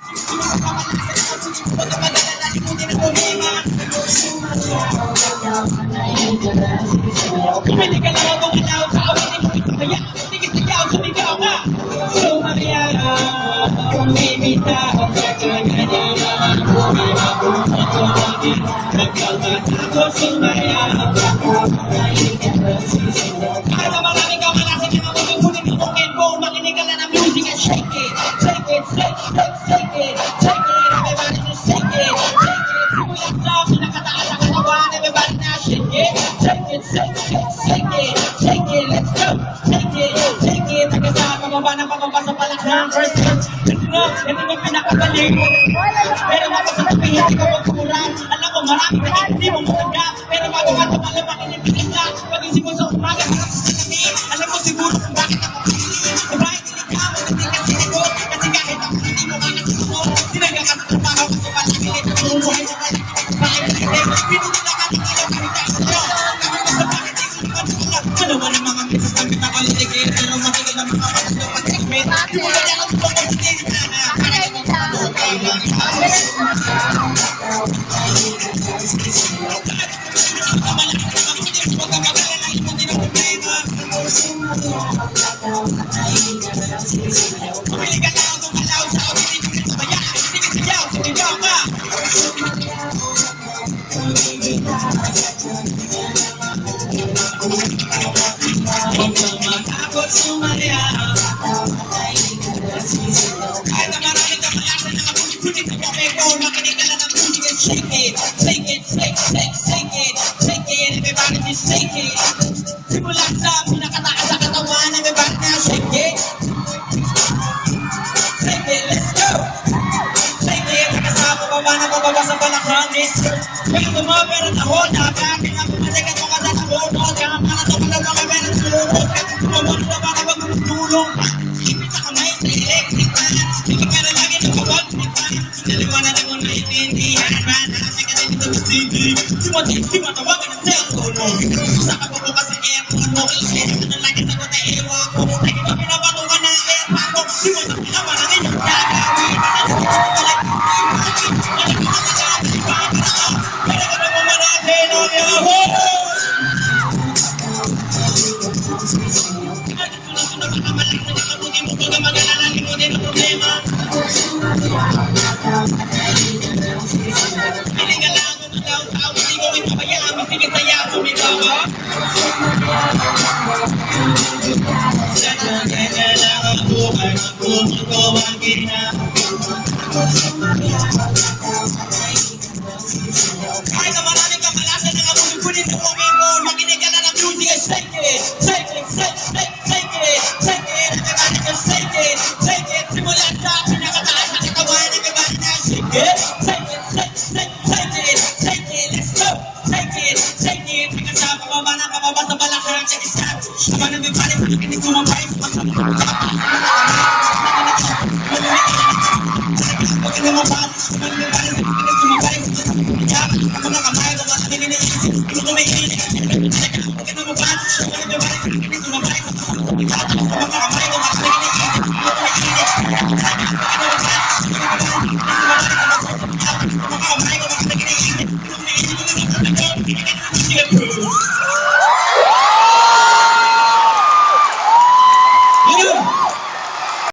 Kumili ka lang ako ilaw sa awitin mo itabaya. Sige sigaw, sumigaw ka. Sumaya, kumimita ang kagagaya. Magkalmat ako sumaya. Kahit na maraming kamalasin na naman kunin mo kong headphone. Makinig ka lang ng music and shake it. Shake it, shake, shake, shake it. Shake it, everybody just shake it. Shake it, simulat sa pinakataas ang katawan. Everybody now shake it. Shake it, shake, shake, shake it. Shake it, let's go. Shake it, shake it. Hanggang sa pababa ng pababa sa palakang. First touch, ito nga pinakagaling. Pero mapasasabi, hindi ko magkurang. Alam ko marami na hindi mo matanggap. Pero bago ka tumalab, makinig ka. Pag-isip mo sa umaga, harap sa salamin. Alam mo siguro kung bakit ako pili. Diba, hindi ka mo, hindi ka sinigo. Kasi kahit ako hindi mo makakasuko. Sinagka ka sa trabaho kasi palagi nito ang buhay sa kanya. Bakit hindi? Pinutula ka ng ilaw kahit tayo sa iyo. Kapag basta bakit hindi ko naman. Ano man ang mga misis kami na kaliligid. Pero makinig ang mga patas ng pag-segment. Simula na ang buong pag-segment. Kumili ka lang kung alaw sa awitin mo itabaya. Sige sigaw, sumigaw ka. Magkamakakot sumaya. Kahit na maraming kamalasan na kapulit-pulit na kapeko. Makinig ka lang ng music and shake it. Shake it, shake, shake, shake it. Shake it, everybody just shake it. Simulat sa pinakataas sa katawan. Everybody now shake it. Shake it, let's go. Shake it, hanggang sa pababa sa balakang. Pero tumapera na ho, nakakapin ang pumatik at mga nakabono. Kaya para ito pala mga meron sulunod. Tumamon na para magtulong. Ipit sa kamay sa electric fan. Hindi ka na lagi nakapag-trip fan. Sinaliwanan mo na itindihan. Hanapin ka din ito sa CD. Simatawagan ng cellphone mo. Sa kapabukas sa aircon mo. Kaya ka na lagi sa kote ewa ko. Lagi ka pinapatungan ng airpan mo. Simatawagan naman ang inyong gagawin. Kahit na maraming kamalasan na kapulit-pulit na Pokemon, makinig ka na ng music and shake it. Shake it, shake, shake, shake it. Shake it, everybody just shake it. Shake it, simulat sa pinakataas sa katawan. Everybody now shake it. Shake it, shake, shake, shake it. Shake it, let's go. Shake it, shake it. Hanggang sa pababa sa balakang. Check it out. Aba nang bibalik, makinig sumabay. Huwag na mabalik, makinig sumabay. Ako na kamay ko, basta niniisip. Ito kumikilig. Huwag na mabalik, makinig sumabay. Ako na kamay ko, basta niniisip. Ito kumikilig.